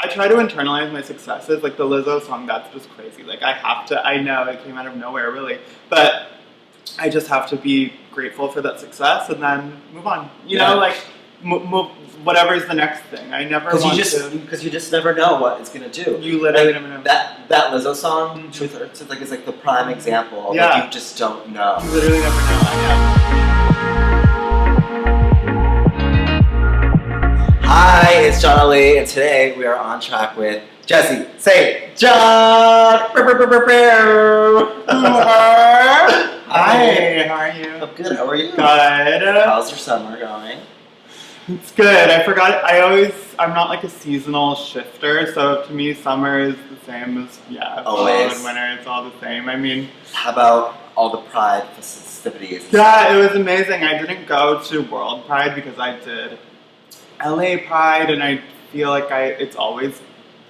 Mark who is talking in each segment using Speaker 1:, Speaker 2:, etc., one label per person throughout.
Speaker 1: try to internalize my successes. Like the Lizzo song, that's just crazy. Like I know it came out of nowhere really, but I just have to be grateful for that success and then move on. You know, like move whatever's the next thing. I never
Speaker 2: because you just never know what it's gonna do.
Speaker 1: You literally never know.
Speaker 2: That Lizzo song, Truth Hurts, is like the prime example.
Speaker 1: Yeah.
Speaker 2: Like, you just don't know.
Speaker 1: You literally never know. I know.
Speaker 2: Hi, it's Jon ALi, and today we are on track with Jesse. Say, Jon!
Speaker 1: Hi, how are you?
Speaker 2: I'm good, how are you?
Speaker 1: Good.
Speaker 2: How's your summer going?
Speaker 1: It's good. I forgot, I'm not like a seasonal shifter, so to me summer is the same as, fall and winter, it's all the same. I mean...
Speaker 2: How about all the Pride festivities?
Speaker 1: Yeah, it was amazing. I didn't go to World Pride because I did LA Pride, and I feel like it's always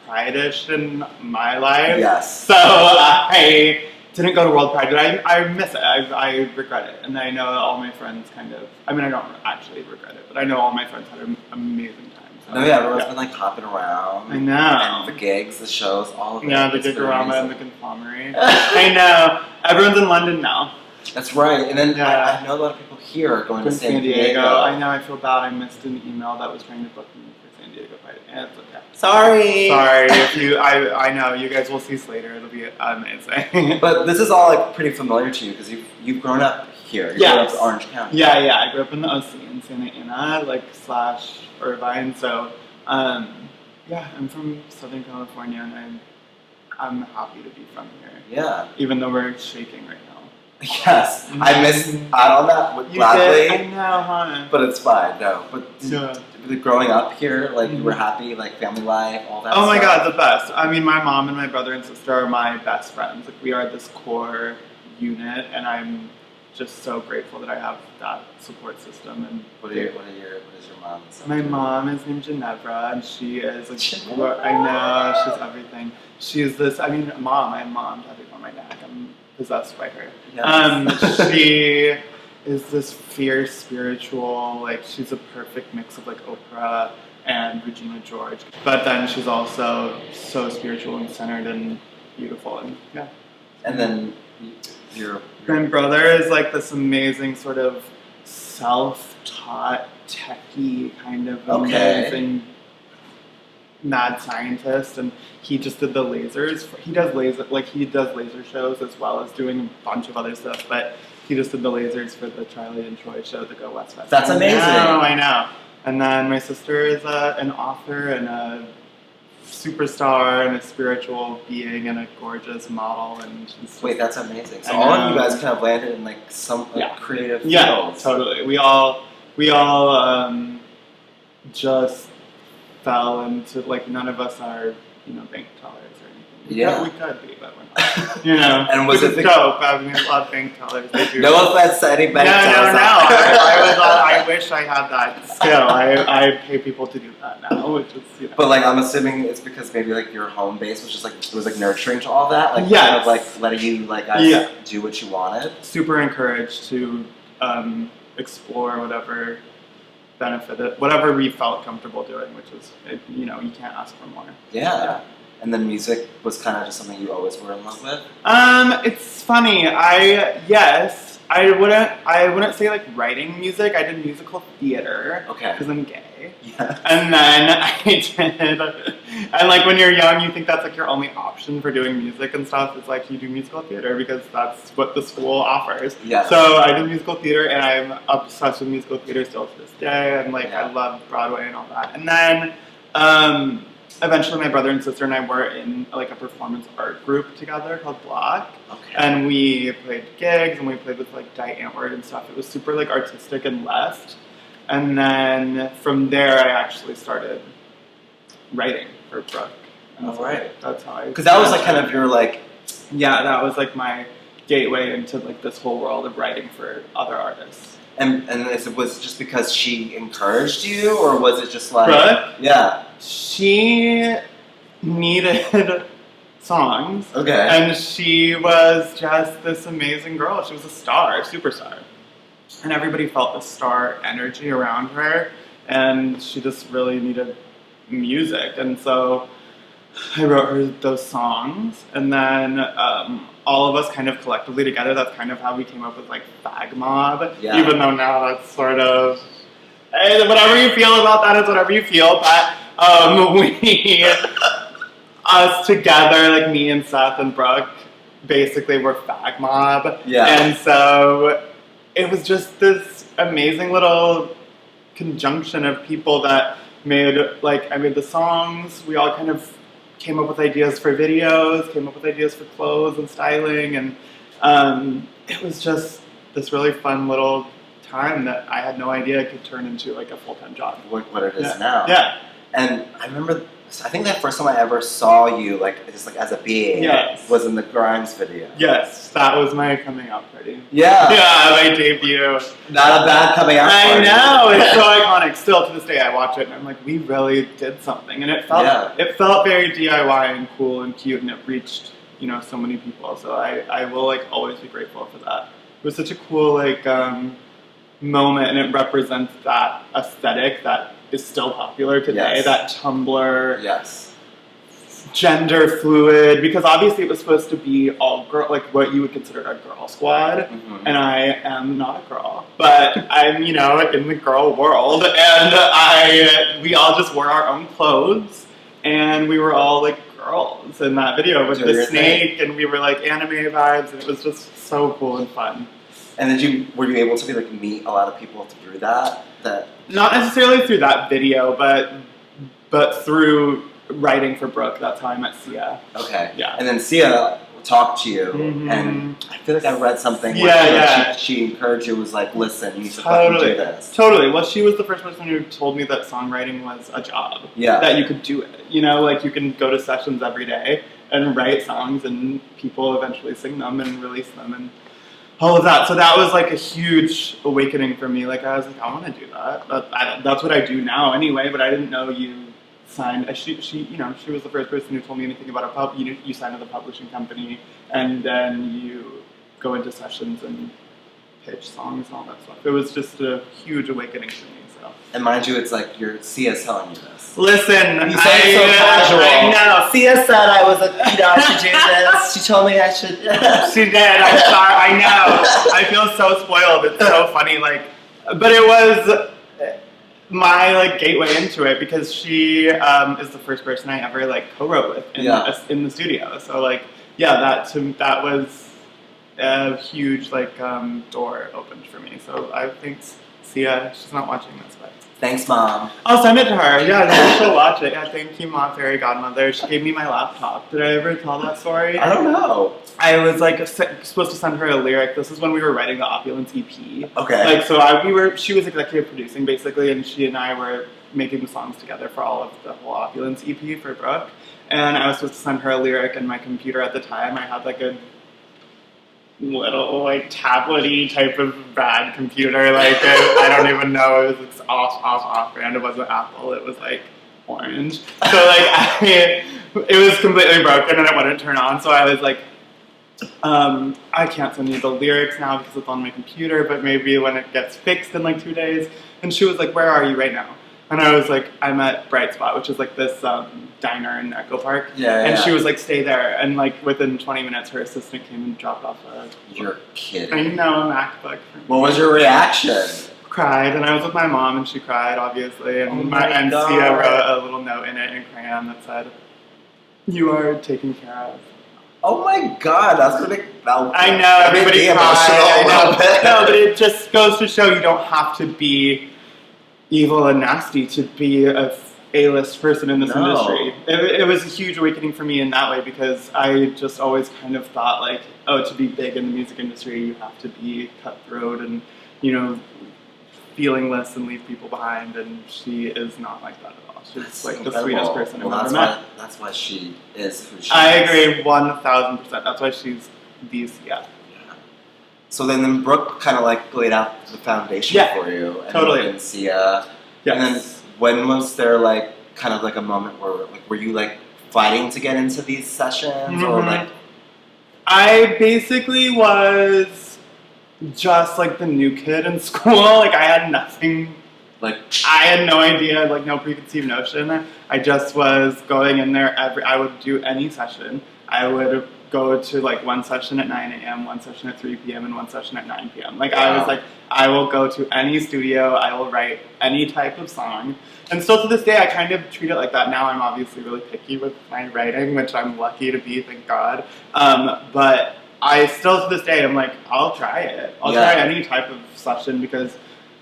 Speaker 1: Pride-ish in my life.
Speaker 2: Yes.
Speaker 1: So I didn't go to World Pride, but I miss it. I regret it. And I know all my friends I don't actually regret it, but I know all my friends had an amazing time. So,
Speaker 2: everyone's been like hopping around.
Speaker 1: I know.
Speaker 2: And the gigs, the shows, all of it.
Speaker 1: Yeah, the Gigorama and the Conflamery. I know. Everyone's in London now.
Speaker 2: That's right. And then I know a lot of people here are going to San Diego.
Speaker 1: I know, I feel bad. I missed an email that was trying to book me for San Diego Pride. And it's okay.
Speaker 2: Sorry.
Speaker 1: I know, you guys will see later. It'll be amazing.
Speaker 2: But this is all like pretty familiar to you because you've grown up here. You grew up in Orange County.
Speaker 1: Yeah. I grew up in the OC in Santa Ana, / Irvine. So, I'm from Southern California, and I'm happy to be from here.
Speaker 2: Yeah.
Speaker 1: Even though we're shaking right now.
Speaker 2: Yes, I missed out on that gladly.
Speaker 1: I know, huh?
Speaker 2: But it's fine, no. But growing up here, like you were happy, like family life, all that.
Speaker 1: Oh my
Speaker 2: stuff.
Speaker 1: God, the best. I mean, my mom and my brother and sister are my best friends. Like we are this core unit, and I'm just so grateful that I have that support system. And
Speaker 2: what is your mom?
Speaker 1: My mom is named Ginevra, and she is like, I know, she's everything. She's this. I mean, mom. I have mom tattooed on my neck. I'm possessed by her. Yes. She is this fierce spiritual, like she's a perfect mix of like Oprah and Regina George, but then she's also so spiritual and centered and beautiful, and
Speaker 2: And then
Speaker 1: my brother is like this amazing sort of self-taught techie kind of amazing mad scientist, and he just did the lasers. He does laser shows as well as doing a bunch of other stuff, but he just did the lasers for the Charli and Troy show, the Go West Fest.
Speaker 2: That's amazing.
Speaker 1: I know. And then my sister is an author and a superstar and a spiritual being and a gorgeous model. And
Speaker 2: wait, that's amazing. So all of you guys kind of landed in like some creative fields.
Speaker 1: Yeah, totally. We all just fell into, like, none of us are, bank tellers or anything. We could be, but we're not.
Speaker 2: And was it
Speaker 1: dope? I mean, a lot of bank tellers. They do.
Speaker 2: No offense to any bank tellers.
Speaker 1: No. I wish I had that skill. I pay people to do that now, which is,
Speaker 2: But like, I'm assuming it's because maybe like your home base was just like, it was like nurturing to all that, like kind of like letting you do what you wanted. Super
Speaker 1: encouraged to explore whatever benefited, whatever we felt comfortable doing, which is, you can't ask for more.
Speaker 2: Yeah. And then music was kind of just something you always were in love with?
Speaker 1: It's funny. I wouldn't say like writing music. I did musical theater.
Speaker 2: Okay.
Speaker 1: Because I'm gay.
Speaker 2: Yeah.
Speaker 1: And then I did, and like when you're young, you think that's like your only option for doing music and stuff. It's like you do musical theater because that's what the school offers.
Speaker 2: Yeah.
Speaker 1: So I did musical theater, and I'm obsessed with musical theater still to this day. And like I love Broadway and all that. And then eventually my brother and sister and I were in like a performance art group together called Block.
Speaker 2: Okay.
Speaker 1: And we played gigs and we played with like Die Antwoord and stuff. It was super like artistic and left. And then from there I actually started writing for Brooke.
Speaker 2: Oh, right.
Speaker 1: That's how I...
Speaker 2: Because that was like kind of your like...
Speaker 1: Yeah, that was like my gateway into like this whole world of writing for other artists.
Speaker 2: And it was just because she encouraged you, or was it just like...
Speaker 1: Brooke?
Speaker 2: Yeah.
Speaker 1: She needed songs.
Speaker 2: Okay.
Speaker 1: And she was just this amazing girl. She was a star, superstar. And everybody felt the star energy around her. And she just really needed music. And so I wrote her those songs, and then all of us kind of collectively together, that's kind of how we came up with like Fag Mob, even though now that's sort of, hey, whatever you feel about that is whatever you feel, but us together, like me and Seth and Brooke, basically were Fag Mob, and so it was just this amazing little conjunction of people that made, like, I made the songs, we all kind of came up with ideas for videos, came up with ideas for clothes and styling, and it was just this really fun little time that I had no idea could turn into like a full-time job.
Speaker 2: What it is now.
Speaker 1: Yeah.
Speaker 2: And I remember, I think that first time I ever saw you, like, just like as a being, was in the Grimes video.
Speaker 1: Yes, that was my coming out party.
Speaker 2: Yeah.
Speaker 1: Yeah, my debut.
Speaker 2: Not a bad coming out party.
Speaker 1: I know, it's so iconic. Still to this day I watch it and I'm like, we really did something. And it felt very DIY and cool and cute, and it reached, you know, so many people. So I will like always be grateful for that. It was such a cool like moment, and it represents that aesthetic that is still popular today, that Tumblr, gender fluid, because obviously it was supposed to be all girl, like what you would consider a girl squad, and I am not a girl, but I'm, you know, in the girl world, and we all just wore our own clothes, and we were all like girls in that video with the snake, and we were like anime vibes, and it was just so cool and fun.
Speaker 2: And were you able to be like meet a lot of people through that?
Speaker 1: Not necessarily through that video, but through writing for Brooke. That's how I met Sia.
Speaker 2: Okay.
Speaker 1: Yeah.
Speaker 2: And then Sia talked to you, and I feel like I read something where she encouraged you, was like, listen, you need to fucking do this.
Speaker 1: Totally. Well, she was the first person who told me that songwriting was a job. Yeah. That you could do it. You know, like you can go to sessions every day and write songs, and people eventually sing them and release them, and all of that. So that was like a huge awakening for me. Like I was like, I want to do that. That's what I do now anyway. But I didn't know you signed. She you know, she was the first person who told me anything about a you sign with a publishing company, and then you go into sessions and pitch songs and all that stuff. It was just a huge awakening for me. So.
Speaker 2: And mind you, it's like Sia's telling you this.
Speaker 1: Listen,
Speaker 2: you say it so casual.
Speaker 1: I know.
Speaker 2: Sia said I was I should do this. She told me I should.
Speaker 1: She did. I'm sorry. I know. I feel so spoiled. It's so funny. Like, but it was my like gateway into it, because she is the first person I ever like co-wrote with in the studio. So like, that was a huge like door opened for me. So I think Sia, she's not watching this, but
Speaker 2: thanks, Mom.
Speaker 1: I'll send it to her. Yeah, she'll watch it. Yeah, thank you, Mom, fairy godmother. She gave me my laptop. Did I ever tell that story?
Speaker 2: I don't know.
Speaker 1: I was like supposed to send her a lyric. This is when we were writing the Opulent EP.
Speaker 2: Okay.
Speaker 1: Like, so she was executive producing basically, and she and I were making the songs together for all of the whole Opulence EP for Brooke. And I was supposed to send her a lyric, and my computer at the time, I had like a little like tablet-y type of bad computer. Like I don't even know. It was like, off brand. It wasn't Apple. It was like orange. So like it was completely broken and it wouldn't turn on. So I was like, I can't send you the lyrics now because it's on my computer, but maybe when it gets fixed in like 2 days. And she was like, where are you right now? And I was like, I'm at Bright Spot, which is like this diner in Echo Park. And she was like, stay there. And like within 20 minutes, her assistant came and dropped off a...
Speaker 2: You're kidding.
Speaker 1: I know, a MacBook.
Speaker 2: What was your reaction?
Speaker 1: Cried. And I was with my mom, and she cried, obviously. And and Sia wrote a little note in it in crayon that said, you are taken care of.
Speaker 2: Oh my God, that's gonna make...
Speaker 1: I know, everybody cried. I know. No, but it just goes to show you don't have to be evil and nasty to be a A-list person in this industry. It was a huge awakening for me in that way, because I just always kind of thought like, oh, to be big in the music industry, you have to be cutthroat and, you know, feelingless and leave people behind, and she is not like that at all. She's like the sweetest person I've ever met.
Speaker 2: That's why she is who she is.
Speaker 1: I agree 1,000%. That's why she's the Sia.
Speaker 2: So then Brooke kind of like laid out the foundation for you. And
Speaker 1: totally.
Speaker 2: And Sia. And then when was there like kind of like a moment where like were you like fighting to get into these sessions or like?
Speaker 1: I basically was just like the new kid in school. Like I had nothing
Speaker 2: Like,
Speaker 1: I had no idea, like no preconceived notion. I just was going in there I would do any session. I would go to like one session at 9 a.m., one session at 3 p.m., and one session at 9 p.m. Like I was like, I will go to any studio, I will write any type of song. And still to this day, I kind of treat it like that. Now I'm obviously really picky with my writing, which I'm lucky to be, thank God. But I still to this day, I'm like, I'll try it. I'll try any type of session because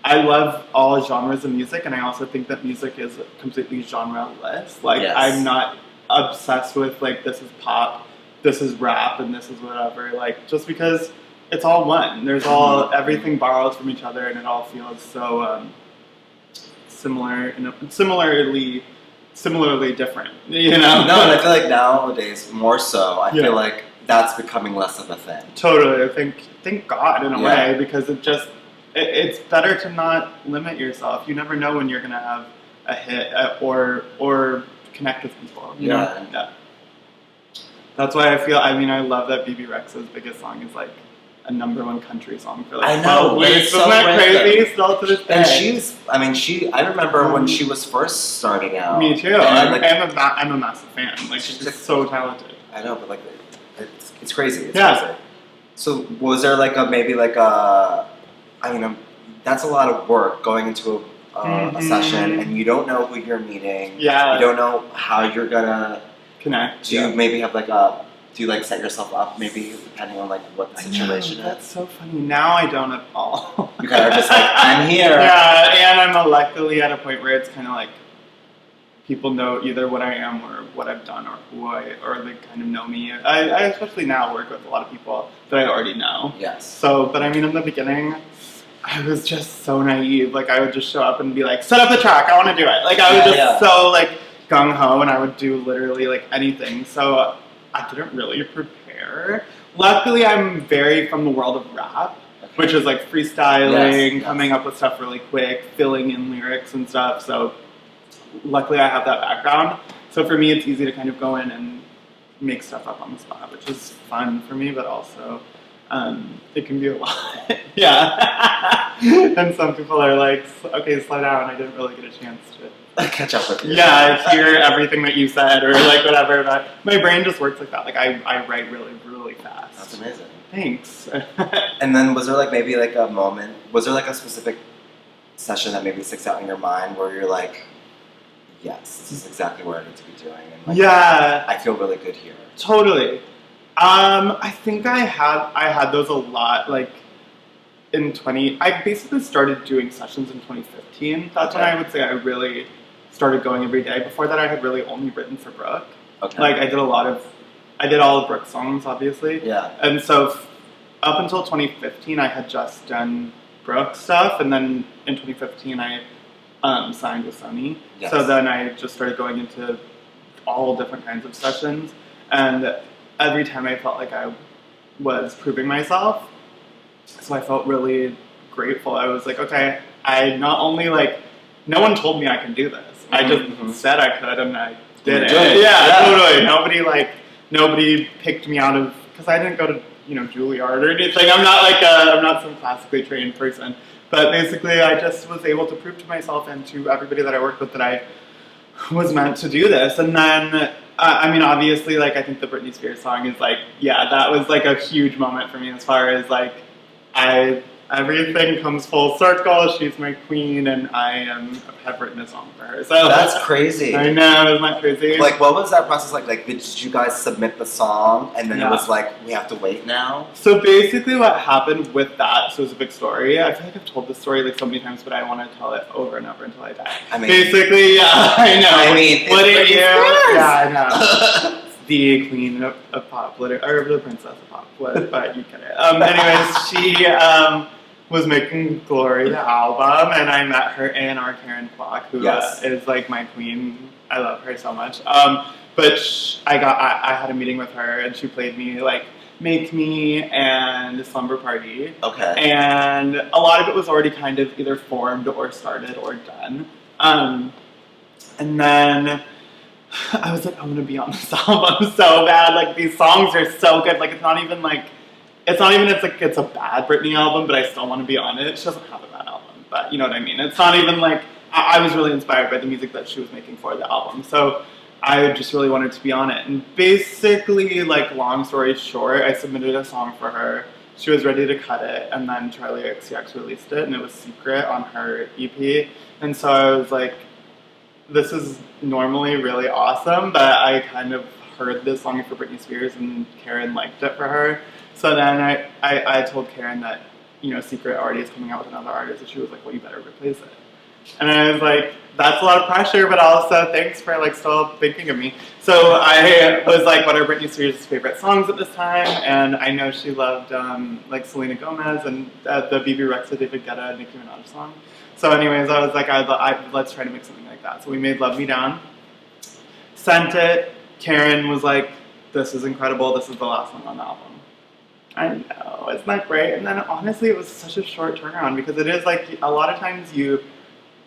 Speaker 1: I love all genres of music, and I also think that music is completely genre-less. Like, I'm not obsessed with, like, this is pop, this is rap, and this is whatever. Like, just because it's all one. There's all, everything borrows from each other, and it all feels so similar, similarly different, you know?
Speaker 2: No, and I feel like nowadays, more so, I feel like that's becoming less of a thing.
Speaker 1: Totally. Thank God, in a way, because it just... It's better to not limit yourself. You never know when you're gonna have a hit or connect with people. You know? Yeah. That's why I love that BB Rexha's biggest song is like a #1 country song for like 12 weeks. Isn't that crazy? Still to this day.
Speaker 2: And I remember when she was first starting out.
Speaker 1: Me too. I'm a massive fan. Like she's just so talented.
Speaker 2: I know, but like it's crazy. It's crazy. So was there like that's a lot of work going into a session, and you don't know who you're meeting. Yeah. You don't know how you're gonna
Speaker 1: connect.
Speaker 2: Do you maybe have do you set yourself up maybe depending on what the situation is?
Speaker 1: That's so funny. Now I don't at all.
Speaker 2: You kind of just I'm here.
Speaker 1: Yeah, and I'm luckily at a point where it's kind of like people know either what I am or what I've done or or they kind of know me. I especially now work with a lot of people that I already know.
Speaker 2: Yes.
Speaker 1: So, but in the beginning, I was just so naive. Like, I would just show up and be like, set up the track, I want to do it. Like, I was just so, gung-ho, and I would do literally, anything. So, I didn't really prepare. Luckily, I'm very from the world of rap, which is, freestyling, coming up with stuff really quick, filling in lyrics and stuff. So, luckily, I have that background. So, for me, it's easy to kind of go in and make stuff up on the spot, which is fun for me, but also... it can be a lot. And some people are like, okay, slow down, I didn't really get a chance to
Speaker 2: catch up with you.
Speaker 1: Yeah, I hear everything that you said or whatever, but my brain just works like that. I write really, really fast.
Speaker 2: That's amazing.
Speaker 1: Thanks.
Speaker 2: And then was there maybe a moment, was there a specific session that maybe sticks out in your mind where you're like, yes, this is exactly what I need to be doing, and I feel really good here.
Speaker 1: Totally. I think I had those a lot, I basically started doing sessions in 2015. That's when I would say I really started going every day. Before that, I had really only written for Brooke. Okay. I did all of Brooke's songs, obviously. Yeah. And so up until 2015, I had just done Brooke stuff, and then in 2015, I signed with Sony. Yes. So then I just started going into all different kinds of sessions, and every time I felt like I was proving myself, so I felt really grateful. I was like, okay, I not only no one told me I can do this. I just said I could, and I did it. Yeah, totally. Nobody picked me out of, because I didn't go to Juilliard or anything. I'm not some classically trained person. But basically, I just was able to prove to myself and to everybody that I worked with that I was meant to do this. And then, obviously, I think the Britney Spears song is that was a huge moment for me as far as everything comes full circle. She's my queen, and have written a song for her. So
Speaker 2: that's crazy.
Speaker 1: I know, isn't that crazy?
Speaker 2: What was that process like? Did you guys submit the song, and then it was we have to wait now?
Speaker 1: So basically, what happened with that? So it's a big story. I feel like I've told this story so many times, but I want to tell it over and over until I die. Basically, I know. What did you? Yeah, I know. The queen of pop, or the princess of pop, but you get it. Anyways, she was making Glory, the album, and I met her A&R Karen Kwok, who is my queen. I love her so much. But I had a meeting with her, and she played me Make Me and Slumber Party. Okay. And a lot of it was already kind of either formed or started or done. And then I was like, I want to be on this album so bad. These songs are so good. It's not even it's a bad Britney album, but I still want to be on it. She doesn't have a bad album, but you know what I mean? It's not even like, I was really inspired by the music that she was making for the album. So I just really wanted to be on it. And basically, like, long story short, I submitted a song for her. She was ready to cut it, and then Charli XCX released it, and it was Secret on her EP. And so I was like, this is normally really awesome, but I kind of heard this song for Britney Spears, and Karen liked it for her. So then I told Karen that, you know, Secret already is coming out with another artist, and she was like, well, you better replace it. And I was like, that's a lot of pressure, but also thanks for like still thinking of me. So I was like, what are Britney Spears' favorite songs at this time? And I know she loved like Selena Gomez and the BB Rexa, David Guetta, Nicki Minaj song. So anyways, I was like, let's try to make something like that. So we made Love Me Down, sent it. Karen was like, this is incredible. This is the last song on the album. I know, isn't that great? And then honestly, it was such a short turnaround because it is like a lot of times you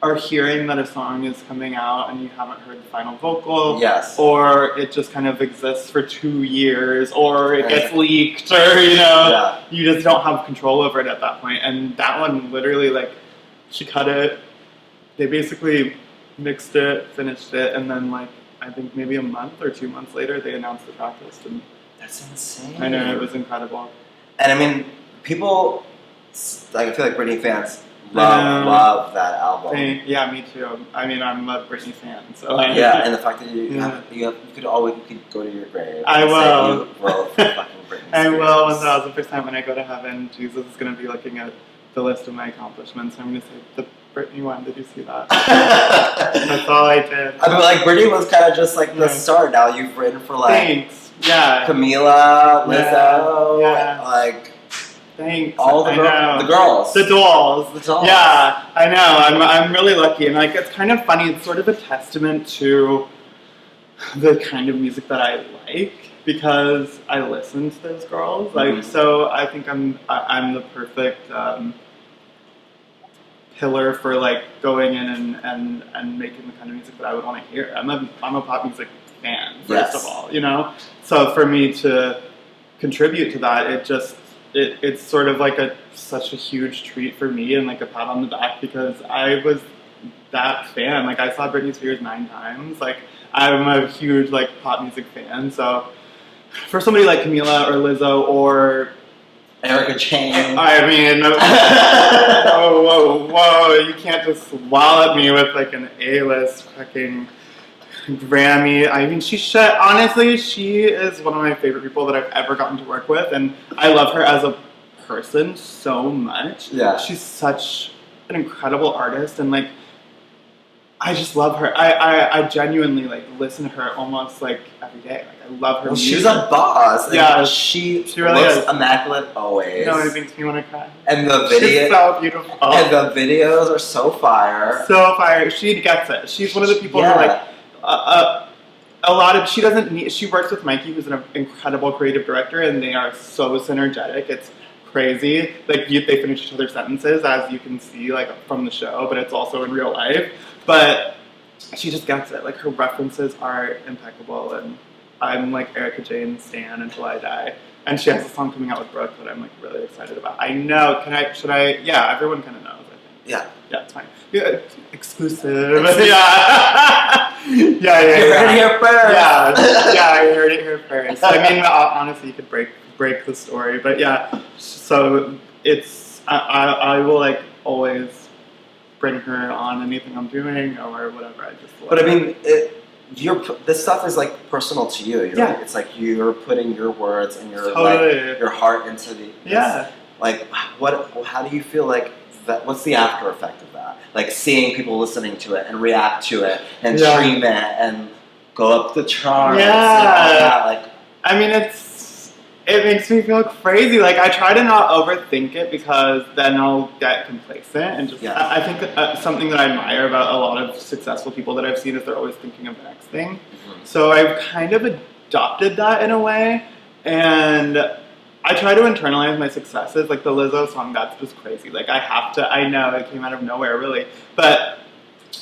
Speaker 1: are hearing that a song is coming out and you haven't heard the final vocal,
Speaker 2: yes,
Speaker 1: or it just kind of exists for 2 years, or it gets leaked, or you know, you just don't have control over it at that point. And that one, literally, like, she cut it, they basically mixed it, finished it, and then like I think maybe a month or 2 months later, they announced the track list, and
Speaker 2: that's insane.
Speaker 1: I know, it was incredible.
Speaker 2: And I mean, people, like, I feel like Britney fans love that album.
Speaker 1: Yeah, me too. I mean, I'm a Britney fan, so
Speaker 2: yeah, and the fact that you could go to your grave.
Speaker 1: I will.
Speaker 2: You wrote for fucking Britney Spears.
Speaker 1: I will 1,000%. When I go to heaven, Jesus is going to be looking at the list of my accomplishments. I'm going to say, the Britney one, did you see that? That's all I did.
Speaker 2: I mean, like, Britney was kind of just like the start. Now you've written for like Camila, Lizzo, like.
Speaker 1: Thanks.
Speaker 2: All the girls.
Speaker 1: The dolls.
Speaker 2: The dolls.
Speaker 1: Yeah, I know. I'm really lucky. And like, it's kind of funny. It's sort of a testament to the kind of music that I like because I listen to those girls. Like, so I think I'm the perfect pillar for like going in and making the kind of music that I would want to hear. I'm a pop music fan, first of all, you know? So for me to contribute to that, it's sort of like such a huge treat for me and like a pat on the back because I was that fan. Like, I saw Britney Spears 9 times. Like, I'm a huge like pop music fan. So for somebody like Camila or Lizzo or
Speaker 2: Erica Jane,
Speaker 1: I mean, whoa, you can't just wallop me with like an A-list fucking Grammy. I mean, honestly, she is one of my favorite people that I've ever gotten to work with, and I love her as a person so much.
Speaker 2: Yeah.
Speaker 1: She's such an incredible artist, and like, I just love her. I genuinely like listen to her almost like every day. Like, I love her music.
Speaker 2: She's a boss.
Speaker 1: Yeah,
Speaker 2: she
Speaker 1: really
Speaker 2: looks
Speaker 1: is.
Speaker 2: immaculate always.
Speaker 1: You know, it makes me want to cry.
Speaker 2: And the
Speaker 1: She's so beautiful.
Speaker 2: And the videos are so fire.
Speaker 1: So fire. She gets it. She's one of the people who like. She works with Mikey, who's an incredible creative director, and they are so synergetic. It's crazy. Like, they finish each other's sentences, as you can see, like, from the show, but it's also in real life. But she just gets it. Like, her references are impeccable, and I'm, like, Erica Jane stan until I die. And she has a song coming out with Brooke that I'm, like, really excited about. I know. Yeah, everyone kind of knows, I think.
Speaker 2: Yeah.
Speaker 1: Yeah, it's fine. Yeah, exclusive. Yeah. You heard
Speaker 2: it here first.
Speaker 1: Yeah, I heard it here first. I mean, honestly, you could break the story, but yeah. So it's I will like always bring her on anything I'm doing or whatever. I just love
Speaker 2: But I
Speaker 1: her.
Speaker 2: mean, this stuff is like personal to you. It's like you're putting your words and your like, your heart into the. Like, how do you feel like? What's the after effect of that? Like, seeing people listening to it and react to it and stream it and go up the charts and all that. Like,
Speaker 1: I mean, it makes me feel crazy. Like, I try to not overthink it because then I'll get complacent and just. I think that something that I admire about a lot of successful people that I've seen is they're always thinking of the next thing. So I've kind of adopted that in a way, and I try to internalize my successes. Like, the Lizzo song, that's just crazy. Like, I know it came out of nowhere, really. But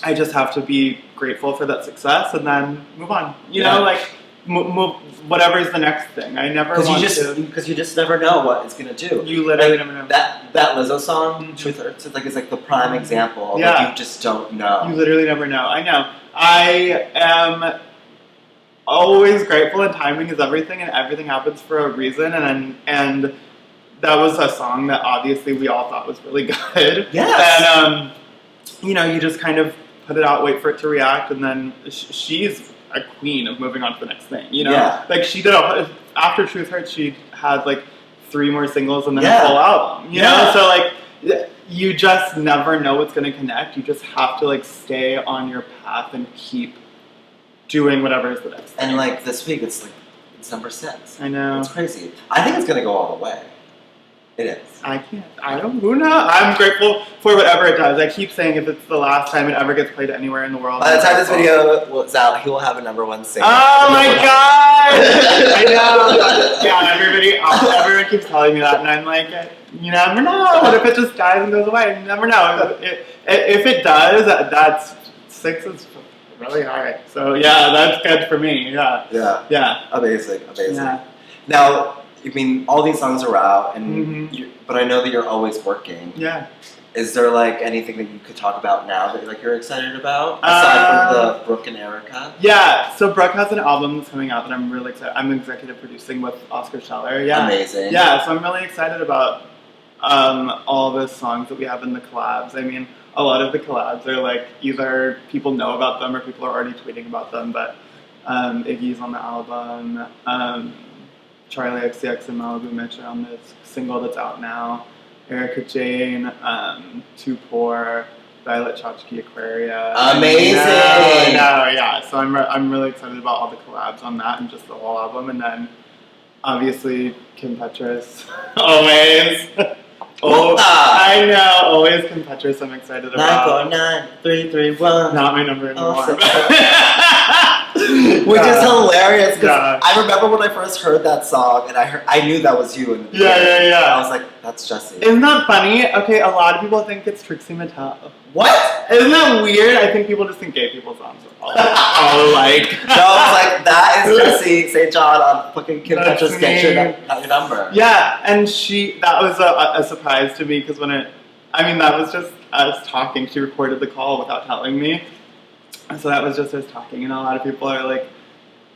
Speaker 1: I just have to be grateful for that success and then move on. You know, like, whatever is the next thing. I never want
Speaker 2: because you just never know what it's gonna do.
Speaker 1: You literally never know.
Speaker 2: That Lizzo song, Truth Hurts, like is like the prime example. Of like, you just don't know.
Speaker 1: You literally never know. I know. I am always grateful, and timing is everything, and everything happens for a reason. And that was a song that obviously we all thought was really good.
Speaker 2: Yes.
Speaker 1: And you know, you just kind of put it out, wait for it to react, and then she's a queen of moving on to the next thing, you know?
Speaker 2: Yeah.
Speaker 1: Like, she did, after Truth Hurts, she had, like, 3 more singles and then a full album, you know? So, like, you just never know what's going to connect. You just have to, like, stay on your path and keep doing whatever is the next thing.
Speaker 2: And, like, this week, it's number 6.
Speaker 1: I know.
Speaker 2: It's crazy. I think it's going to go all the way. It is.
Speaker 1: Who knows? I'm grateful for whatever it does. I keep saying if it's the last time it ever gets played anywhere in the world.
Speaker 2: By the time this video is out, he will have a #1 single.
Speaker 1: Oh my god! I know. Yeah, everyone keeps telling me that, and I'm like, you never know. What if it just dies and goes away? You never know. If it does, that's 6 is really high. So yeah, that's good for me. Yeah.
Speaker 2: Amazing.
Speaker 1: Yeah.
Speaker 2: Now, I mean, all these songs are out, and but I know that you're always working.
Speaker 1: Yeah.
Speaker 2: Is there like anything that you could talk about now that like you're excited about aside from the Brooke and Erica?
Speaker 1: Yeah. So Brooke has an album that's coming out that I'm really excited. I'm executive producing with Oscar Scheller. Yeah.
Speaker 2: Amazing.
Speaker 1: Yeah. So I'm really excited about all the songs that we have in the collabs. I mean, a lot of the collabs are like either people know about them or people are already tweeting about them. But Iggy's on the album. Charli XCX and Malibu Mitch are on this single that's out now. Erica Jane, Too Poor, Violet Chachki Aquaria.
Speaker 2: Amazing!
Speaker 1: Yeah. So I'm really excited about all the collabs on that and just the whole album. And then obviously Kim Petras, always. I know, always Kim Petras. I'm excited about.
Speaker 2: 949-331.
Speaker 1: Not my number anymore.
Speaker 2: Which is hilarious because I remember when I first heard that song and I knew that was you. And I was like, that's Jessie.
Speaker 1: Isn't that funny? Okay, a lot of people think it's Trixie Mattel.
Speaker 2: What?
Speaker 1: Isn't that weird? I think people just think gay people's songs are all alike.
Speaker 2: No, I was like, that is Jessie St. John on fucking Kim Petras Get Your Number.
Speaker 1: Yeah, and that was a surprise to me because that was just us talking. She recorded the call without telling me. And so that was just us talking, and a lot of people are like,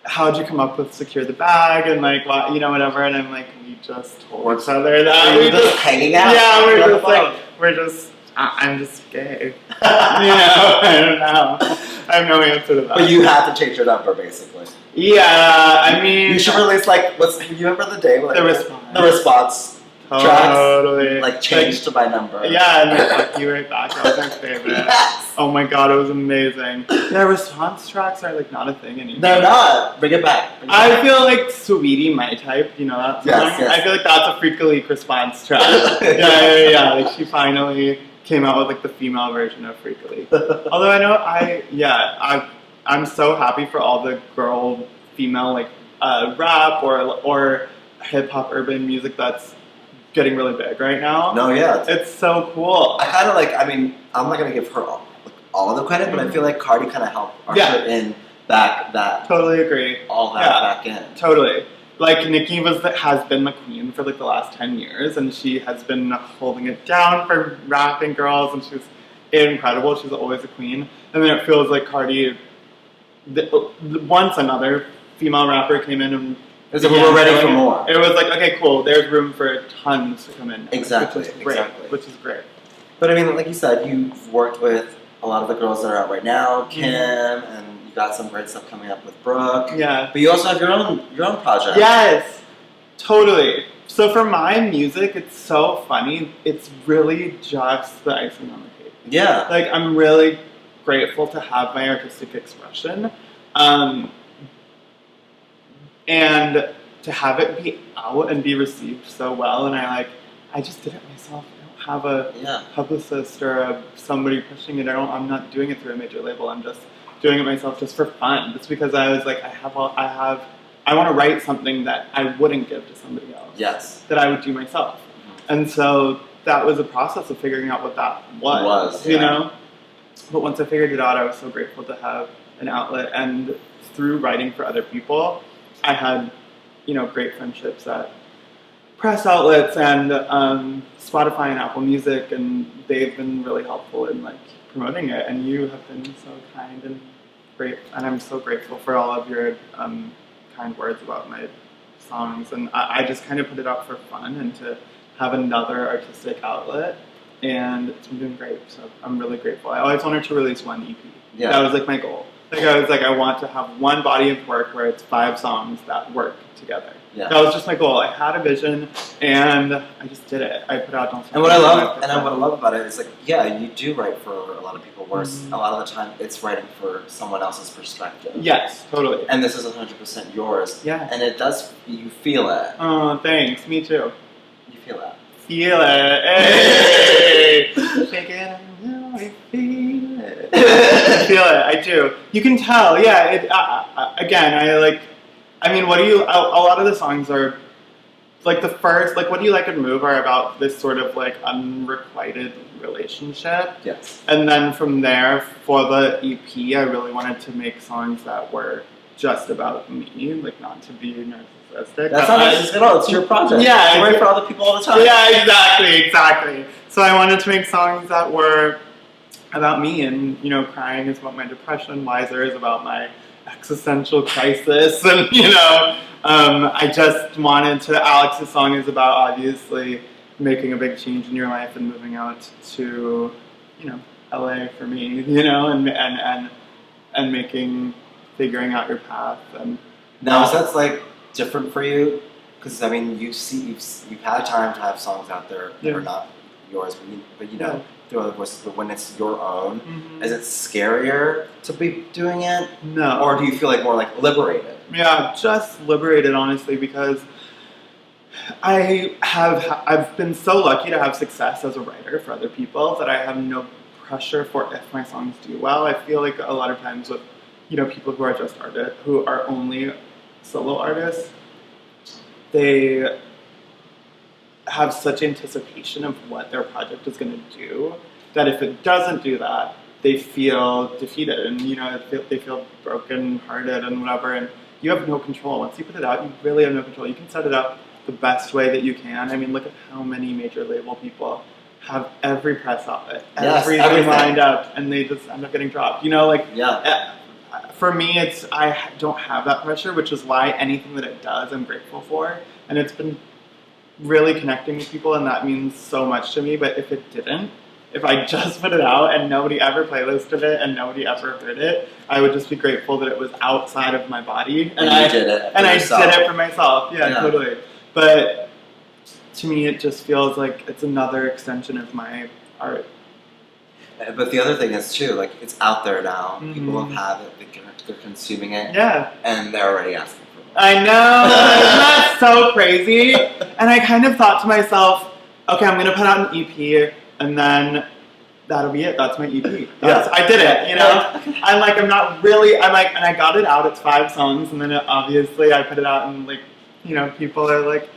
Speaker 1: how'd you come up with Secure the Bag, and like, what, whatever, and I'm like, we just told each other that.
Speaker 2: We're just hanging out.
Speaker 1: Yeah, I'm just gay. I don't know. I have no answer to that.
Speaker 2: But you had to change your number, basically.
Speaker 1: Yeah, I mean.
Speaker 2: You should release, like, you remember the day? Like,
Speaker 1: the response.
Speaker 2: The response.
Speaker 1: Totally.
Speaker 2: Tracks, like, changed to my number.
Speaker 1: Yeah, and fuck you right back. That was my favorite.
Speaker 2: Yes.
Speaker 1: Oh my god, it was amazing. Yeah, response tracks are like not a thing anymore.
Speaker 2: They're not. Bring it back.
Speaker 1: I feel like Sweetie, My Type, you know that song?
Speaker 2: Yes.
Speaker 1: I feel like that's a Freak Leak response track. Yeah. Like she finally came out with like the female version of Freak Leak. Although I'm so happy for all the girl, female like rap or hip hop urban music that's getting really big right now.
Speaker 2: No, yeah.
Speaker 1: It's so cool.
Speaker 2: I kind of like, I mean, I'm not going to give her all the credit, but I feel like Cardi kind of helped usher in that.
Speaker 1: Totally agree.
Speaker 2: All that back in.
Speaker 1: Totally. Like, Nicki has been the queen for like the last 10 years, and she has been holding it down for rapping girls, and she's incredible. She's always a queen. And then it feels like Cardi, once another female rapper came in and
Speaker 2: we were ready for more.
Speaker 1: It was like, okay, cool, there's room for tons to come in.
Speaker 2: Exactly.
Speaker 1: Which is great.
Speaker 2: But I mean, like you said, you've worked with a lot of the girls that are out right now, Kim, and you got some great stuff coming up with Brooke.
Speaker 1: Yeah.
Speaker 2: But you also have your own project.
Speaker 1: Yes, totally. So for my music, it's so funny. It's really just the icing on the cake.
Speaker 2: Yeah.
Speaker 1: Like, I'm really grateful to have my artistic expression. And to have it be out and be received so well, and I just did it myself. I don't have a publicist or somebody pushing it. I'm not doing it through a major label. I'm just doing it myself just for fun. Just because I was like, I want to write something that I wouldn't give to somebody else.
Speaker 2: Yes.
Speaker 1: That I would do myself. Mm-hmm. And so that was a process of figuring out what that was. You know? But once I figured it out, I was so grateful to have an outlet, and through writing for other people, I had, great friendships at press outlets and Spotify and Apple Music, and they've been really helpful in like promoting it. And you have been so kind and great, and I'm so grateful for all of your kind words about my songs. And I just kind of put it out for fun and to have another artistic outlet, and it's been doing great. So I'm really grateful. I always wanted to release one EP. Yeah. That was like my goal. Like I was like, I want to have one body of work where it's 5 songs that work together. Yeah. That was just my goal. I had a vision, and I just did it. I put out.
Speaker 2: And what I love about it is like, yeah, you do write for a lot of people. Whereas a lot of the time, it's writing for someone else's perspective.
Speaker 1: Yes, totally.
Speaker 2: And this is 100% yours. Yeah. And it does. You feel it.
Speaker 1: Oh, thanks. Me too.
Speaker 2: You feel it.
Speaker 1: Feel it. Hey. Shake it. I feel it. I feel it. I do. You can tell. Yeah. Again, what do you, a lot of the songs are, like the first, like What Do You Like and Move are about this sort of like unrequited relationship. Yes. And then from there, for the EP, I really wanted to make songs that were just about me, like not to be narcissistic.
Speaker 2: That's not narcissistic at all, it's your project.
Speaker 1: Yeah.
Speaker 2: You write for other people all the time.
Speaker 1: Yeah, exactly. So I wanted to make songs that were about me, and Crying is about my depression, Wiser is about my existential crisis, and I just wanted to. Alex's song is about obviously making a big change in your life and moving out to LA for me, and figuring out your path. And
Speaker 2: now is that like different for you? Because I mean, you've had time to have songs out there that are not yours, but through other voices, but when it's your own, is it scarier to be doing it?
Speaker 1: No.
Speaker 2: Or do you feel like more like liberated?
Speaker 1: Yeah, just liberated, honestly, because I've been so lucky to have success as a writer for other people that I have no pressure for if my songs do well. I feel like a lot of times with people who are just artists, who are only solo artists, they have such anticipation of what their project is going to do that if it doesn't do that, they feel defeated and they feel broken-hearted and whatever. And you have no control. Once you put it out, you really have no control. You can set it up the best way that you can. I mean, look at how many major label people have every press outlet, everything lined up, and they just end up getting dropped. For me, I don't have that pressure, which is why anything that it does, I'm grateful for, and it's been really connecting with people, and that means so much to me. But if it didn't, if I just put it out and nobody ever playlisted it and nobody ever heard it, I would just be grateful that it was outside of my body.
Speaker 2: And I did it
Speaker 1: for myself. Yeah, totally. But to me, it just feels like it's another extension of my art.
Speaker 2: But the other thing is too, like it's out there now. People have it. They're consuming it.
Speaker 1: Yeah.
Speaker 2: And they're already asking.
Speaker 1: I know, isn't that so crazy? And I kind of thought to myself, okay, I'm going to put out an EP, and then that'll be it. That's my EP. I did it, I'm not really, and I got it out. It's 5 songs, and then obviously I put it out, and people are like,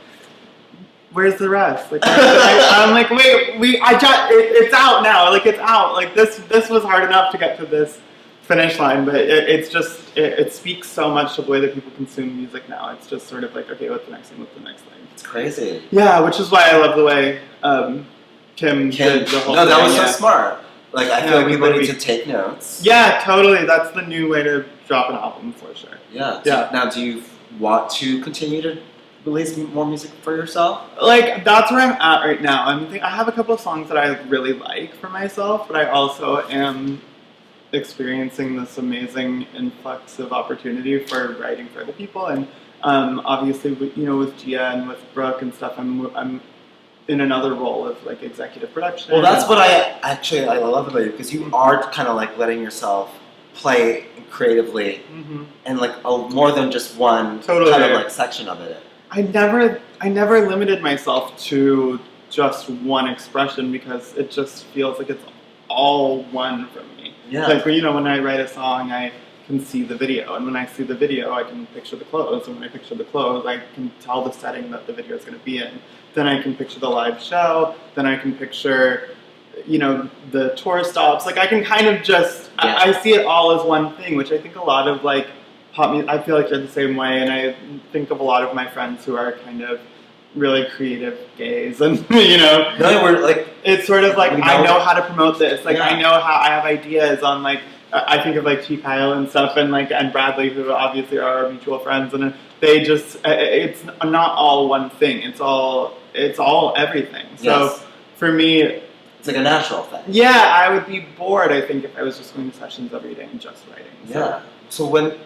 Speaker 1: where's the rest? Like, I'm like, wait, it's out now. Like, it's out. Like, this was hard enough to get to this finish line, but it speaks so much to the way that people consume music now. It's just sort of like, okay, what's the next thing?
Speaker 2: It's crazy.
Speaker 1: Yeah, which is why I love the way Kim did the whole thing.
Speaker 2: No, that was so smart. Like, I feel like people need to take notes.
Speaker 1: Yeah, totally. That's the new way to drop an album, for sure.
Speaker 2: Yeah. Now, do you want to continue to release more music for yourself?
Speaker 1: Like, that's where I'm at right now. I have a couple of songs that I really like for myself, but I also am experiencing this amazing influx of opportunity for writing for other people, and obviously with Gia and with Brooke and stuff, I'm in another role of like executive production.
Speaker 2: Well, that's what I love about you, because you are kind of like letting yourself play creatively and like more than just one kind of like section of it.
Speaker 1: I never limited myself to just one expression, because it just feels like it's all one for me. Yeah. Like, when I write a song, I can see the video, and when I see the video, I can picture the clothes, and when I picture the clothes, I can tell the setting that the video is going to be in. Then I can picture the live show, then I can picture, the tour stops. Like, I can kind of just, I see it all as one thing, which I think a lot of, like, I feel like you're the same way, and I think of a lot of my friends who are kind of really creative gays, and
Speaker 2: no, we're like,
Speaker 1: it's sort of like I know how to promote this. Like I know how I have ideas on like I think of like T. Kyle and stuff, and like and Bradley, who obviously are our mutual friends, and they just it's not all one thing. It's all everything. So for me,
Speaker 2: it's like a natural thing.
Speaker 1: Yeah, I would be bored. I think if I was just going to sessions every day and just writing.
Speaker 2: So when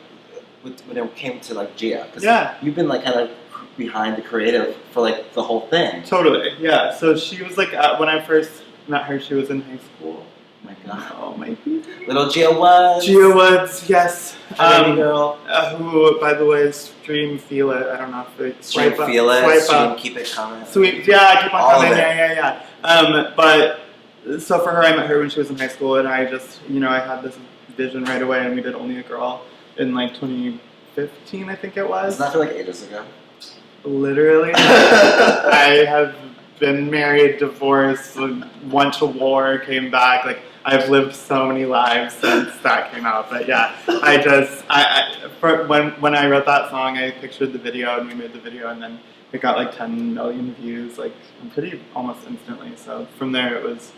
Speaker 2: it came to like Gia, because you've been like kind of behind the creative for like the whole thing.
Speaker 1: Totally, yeah. So she was like when I first met her, she was in high school.
Speaker 2: Oh my god.
Speaker 1: Oh my baby.
Speaker 2: Little Gia Woods.
Speaker 1: Gia Woods, yes.
Speaker 2: Baby girl.
Speaker 1: Who, by the way, stream Feel It. I don't know if they
Speaker 2: stream Feel It. Stream Keep It Coming.
Speaker 1: Sweet, yeah, keep on coming. Yeah. But so for her, I met her when she was in high school, and I just I had this vision right away, and we did Only a Girl in like 2015, I think it was.
Speaker 2: Isn't that for like ages ago?
Speaker 1: Literally. I have been married, divorced, went to war, came back. Like I've lived so many lives since that came out. But yeah, when I wrote that song, I pictured the video, and we made the video, and then it got like 10 million views, like pretty almost instantly. So from there, it was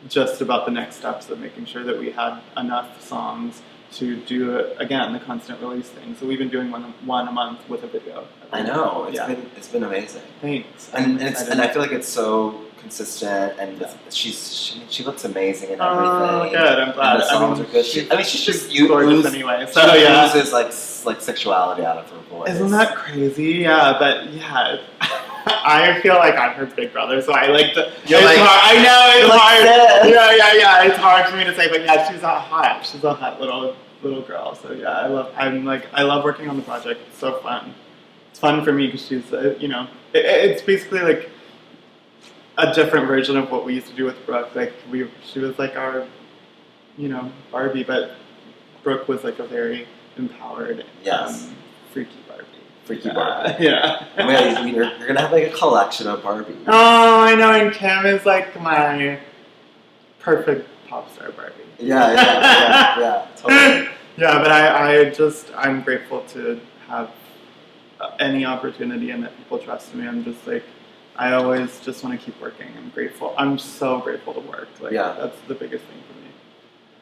Speaker 1: just about the next steps of making sure that we had enough songs to do again the constant release thing. So we've been doing one a month with a video.
Speaker 2: I know it's been amazing.
Speaker 1: Thanks.
Speaker 2: And I feel like it's so consistent, and she looks amazing and everything.
Speaker 1: Oh, good. I'm glad.
Speaker 2: And the songs are good. She's just
Speaker 1: gorgeous anyway. So
Speaker 2: she oozes like sexuality out of her voice.
Speaker 1: Isn't that crazy? Yeah, but yeah. I feel like I'm her big brother, so I like to. It's hard. I know it's hard. Yeah. It's hard for me to say, but yeah, she's a hot little girl. So yeah, I love working on the project. It's so fun. It's fun for me because she's it's basically like a different version of what we used to do with Brooke. Like she was like our Barbie, but Brooke was like a very empowered freaky Barbie.
Speaker 2: Freaky Barbie.
Speaker 1: Yeah.
Speaker 2: You're gonna have like a collection of Barbie.
Speaker 1: Oh, I know, and Kim is like my perfect pop star Barbie.
Speaker 2: Yeah, totally.
Speaker 1: Yeah, but I'm grateful to have any opportunity and that people trust me. I'm just like, I always just want to keep working. I'm grateful. I'm so grateful to work. Like, that's the biggest thing for me.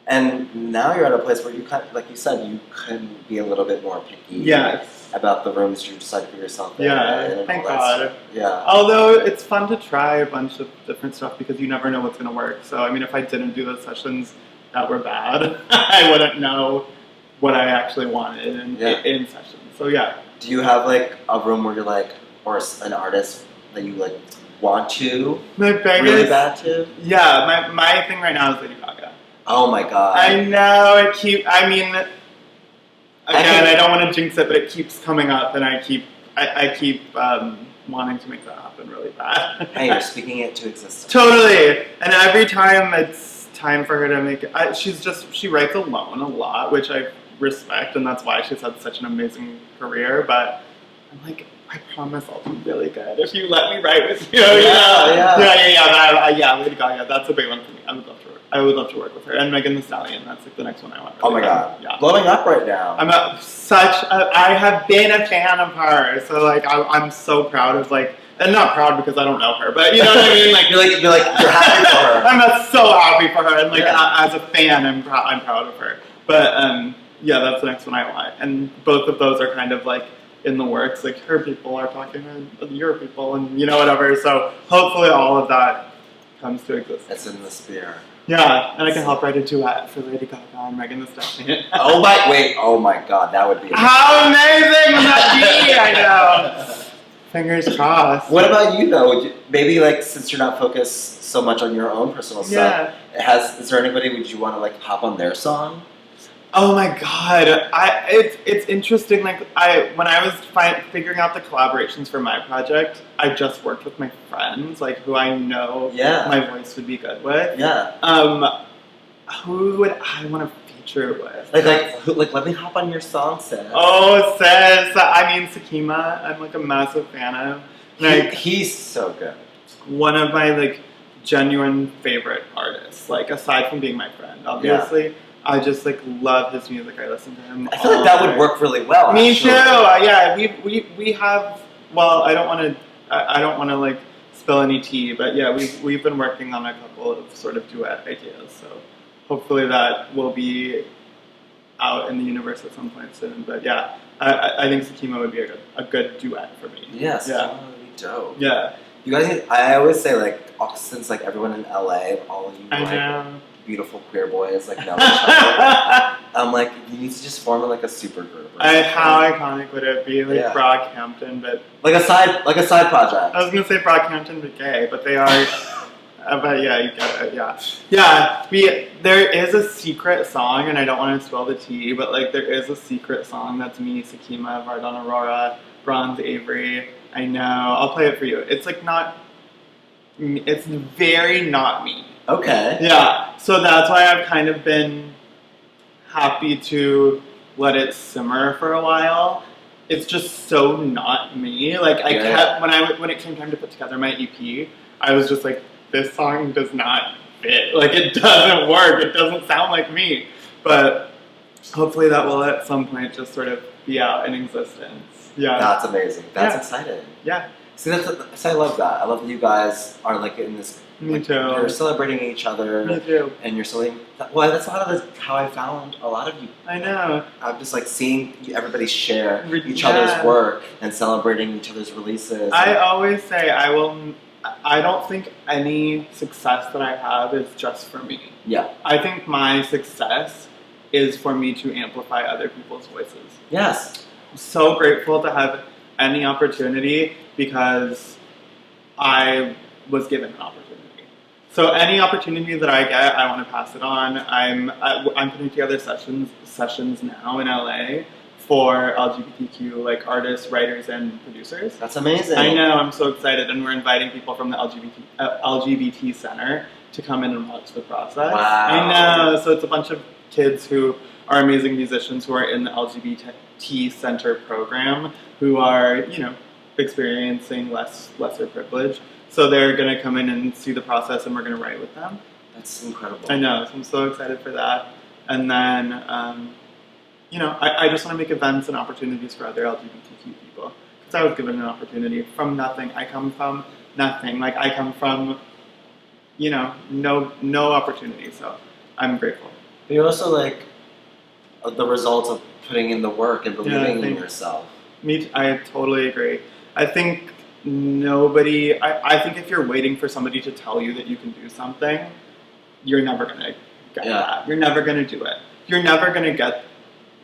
Speaker 2: And now you're at a place where you like you said, you can be a little bit more picky.
Speaker 1: Yes.
Speaker 2: About the rooms you decide for yourself.
Speaker 1: Yeah, thank God.
Speaker 2: Yeah.
Speaker 1: Although it's fun to try a bunch of different stuff because you never know what's going to work. So, I mean, if I didn't do those sessions that were bad, I wouldn't know what I actually wanted in sessions. So, yeah.
Speaker 2: Do you have, like, a room where you're, like, or an artist that you, like, want to?
Speaker 1: My biggest,
Speaker 2: really bad to?
Speaker 1: Yeah, my thing right now is Lady Gaga.
Speaker 2: Oh, my God.
Speaker 1: I know. Again, I don't want to jinx it, but it keeps coming up, and I keep wanting to make that happen really bad.
Speaker 2: Hey, you're speaking it to existence.
Speaker 1: Totally, and every time it's time for her to make it, she writes alone a lot, which I respect, and that's why she's had such an amazing career. But I'm like, I promise I'll do really good if you let me write with you. Yeah. Lady Gaga, that's a big one for me. I would love to work with her. And Megan Thee Stallion, that's like the next one I want.
Speaker 2: Oh my God. Yeah. Blowing up right now.
Speaker 1: I have been a fan of her. So like, I'm so proud of like, and not proud because I don't know her, but you know what I mean? Like,
Speaker 2: you're happy for her.
Speaker 1: I'm so happy for her. And like, as a fan, I'm proud of her. But that's the next one I want. And both of those are kind of like in the works. Like her people are talking to your people and whatever. So hopefully all of that comes to existence.
Speaker 2: It's in the sphere.
Speaker 1: Yeah, and I can help write a duet for Lady Gaga and Megan Thee Stallion.
Speaker 2: Oh my God, that would be amazing.
Speaker 1: How amazing would that be? I know. Fingers crossed.
Speaker 2: What about you though? Maybe like since you're not focused so much on your own personal stuff, is there anybody would you want to like hop on their song?
Speaker 1: Oh my God, it's interesting. Like when I was figuring out the collaborations for my project, I just worked with my friends, like who I know my voice would be good with.
Speaker 2: Yeah.
Speaker 1: Who would I want to feature with?
Speaker 2: Like let me hop on your song, sis.
Speaker 1: Oh, sis. I mean, Sakima. I'm like a massive fan of. Like
Speaker 2: he's so good.
Speaker 1: One of my like genuine favorite artists. Like aside from being my friend, obviously. I just like love his music. I listen to him.
Speaker 2: I feel like that would work really well.
Speaker 1: Me
Speaker 2: actually.
Speaker 1: too. Yeah, we have. Well, I don't want to like spill any tea, but yeah, we've been working on a couple of sort of duet ideas. So hopefully that will be out in the universe at some point soon. But yeah, I think Sakima would be a good duet for me.
Speaker 2: Yes.
Speaker 1: Yeah.
Speaker 2: That would be dope.
Speaker 1: Yeah.
Speaker 2: You guys, I always say like, since like everyone in LA, all of you
Speaker 1: I
Speaker 2: like
Speaker 1: know.
Speaker 2: beautiful queer boys like know each other. I'm like, you need to just form like a super group.
Speaker 1: How iconic would it be? Like Brockhampton, but
Speaker 2: like a side project.
Speaker 1: I was gonna say Brockhampton, but gay, but they are. But yeah, you get it. Yeah. There is a secret song, and I don't want to spill the tea, but like there is a secret song that's me, Sakima, Vardon Aurora, Bronze Avery. I know. I'll play it for you. It's like not. It's very not me.
Speaker 2: Okay.
Speaker 1: Yeah. So that's why I've kind of been happy to let it simmer for a while. It's just so not me. Like I kept when it came time to put together my EP, I was just like, this song does not fit. Like it doesn't work. It doesn't sound like me. But hopefully that will at some point just sort of be out in existence. Yeah.
Speaker 2: That's amazing. That's exciting.
Speaker 1: Yeah.
Speaker 2: See, I love that. I love that you guys are like in this.
Speaker 1: Me
Speaker 2: like,
Speaker 1: too.
Speaker 2: You're celebrating each other.
Speaker 1: Me too.
Speaker 2: And you're celebrating. Well, that's a lot of how I found a lot of you.
Speaker 1: I know.
Speaker 2: I'm just like seeing everybody share each other's work and celebrating each other's releases.
Speaker 1: I always say I don't think any success that I have is just for me.
Speaker 2: Yeah.
Speaker 1: I think my success is for me to amplify other people's voices.
Speaker 2: Yes.
Speaker 1: I'm so grateful to have any opportunity because I was given an opportunity. So any opportunity that I get, I want to pass it on. I'm putting together sessions now in LA for LGBTQ like artists, writers, and producers.
Speaker 2: That's amazing.
Speaker 1: I know, I'm so excited, and we're inviting people from the LGBT Center to come in and watch the process.
Speaker 2: Wow.
Speaker 1: I know, so it's a bunch of kids who are amazing musicians who are in the LGBT Center program who are, experiencing lesser privilege. So they're going to come in and see the process, and we're going to write with them.
Speaker 2: That's incredible.
Speaker 1: I know, so I'm so excited for that. And then, I just want to make events and opportunities for other LGBTQ people. Because I was given an opportunity from nothing. I come from nothing. Like, I come from, no opportunity. So I'm grateful.
Speaker 2: But you're also, like, the result of putting in the work and believing in yourself.
Speaker 1: I totally agree. I think I think if you're waiting for somebody to tell you that you can do something, you're never going to get that. You're never going to do it. You're never going to get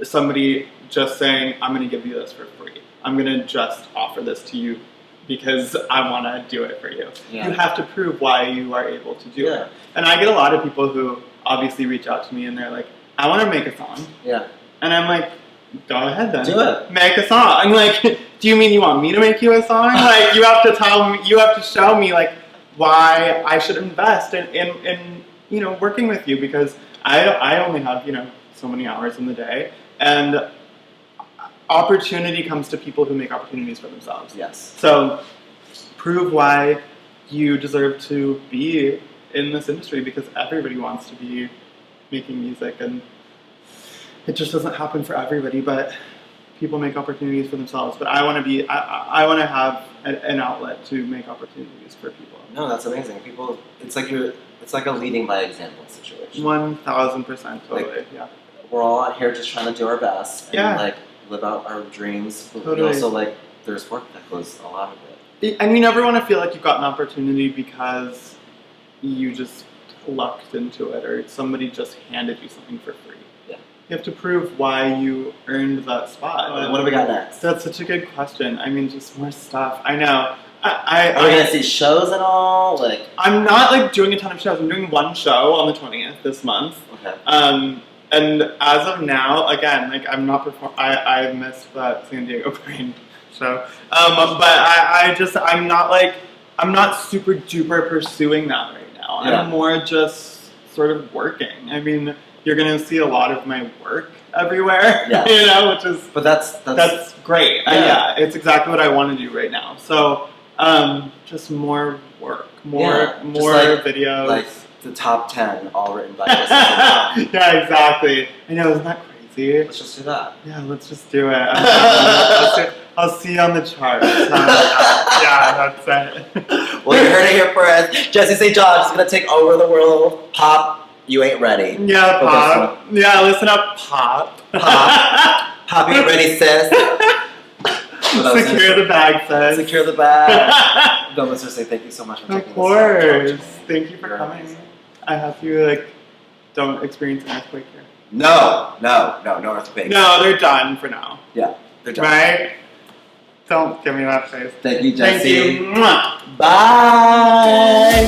Speaker 1: somebody just saying, I'm going to give you this for free. I'm going to just offer this to you because I want to do it for you. Yeah. You have to prove why you are able to do it. And I get a lot of people who obviously reach out to me and they're like, I want to make a song.
Speaker 2: Yeah.
Speaker 1: And I'm like, go ahead then.
Speaker 2: Do it.
Speaker 1: Make a song. I'm like, do you mean you want me to make you a song? Like, you have to tell me, you have to show me, like, why I should invest in working with you because I only have, so many hours in the day. And opportunity comes to people who make opportunities for themselves.
Speaker 2: Yes.
Speaker 1: So prove why you deserve to be in this industry because everybody wants to be making music and it just doesn't happen for everybody, but people make opportunities for themselves. But I want to have an outlet to make opportunities for people.
Speaker 2: No, that's amazing. People, it's like a leading by example situation.
Speaker 1: 1000%, totally.
Speaker 2: Like,
Speaker 1: yeah.
Speaker 2: We're all out here just trying to do our best and like live out our dreams. But
Speaker 1: totally.
Speaker 2: also like there's work that goes a lot of it.
Speaker 1: And you never want to feel like you got an opportunity because you just lucked into it or somebody just handed you something for free.
Speaker 2: Yeah.
Speaker 1: You have to prove why you earned that spot.
Speaker 2: What do we got next?
Speaker 1: That's such a good question. I mean, just more stuff. I know.
Speaker 2: Are we gonna see shows at all? Like,
Speaker 1: I'm not doing a ton of shows. I'm doing one show on the 20th this month.
Speaker 2: Okay.
Speaker 1: And as of now, again, I'm not I missed that San Diego Brain show. But I'm not super duper pursuing that right now. Yeah. I'm more just sort of working. I mean, you're gonna see a lot of my work everywhere. Yeah. Which is. But that's great. Yeah. It's exactly what I want to do right now. So, just more work, more videos.
Speaker 2: the top 10 all written by us.
Speaker 1: Yeah, exactly. I know, isn't that crazy?
Speaker 2: Let's just do that.
Speaker 1: Yeah, let's just do it. I'll see you on the charts. Yeah, that's it.
Speaker 2: Well, you heard it here first. Jessie St. John is gonna take over the world. Pop, you ain't ready.
Speaker 1: Yeah, Pop. Yeah, listen up, Pop.
Speaker 2: Pop. Pop, you ain't ready, sis.
Speaker 1: Secure the bag, sis.
Speaker 2: Secure the bag. No, let's just say thank you so much for taking this time.
Speaker 1: Of course. Thank you for coming. Amazing. I hope you don't experience an earthquake here.
Speaker 2: No earthquake.
Speaker 1: No, they're done for now.
Speaker 2: Yeah, they're done.
Speaker 1: Right? Don't give me that face.
Speaker 2: Thank you, Jessie.
Speaker 1: Thank you.
Speaker 2: Bye.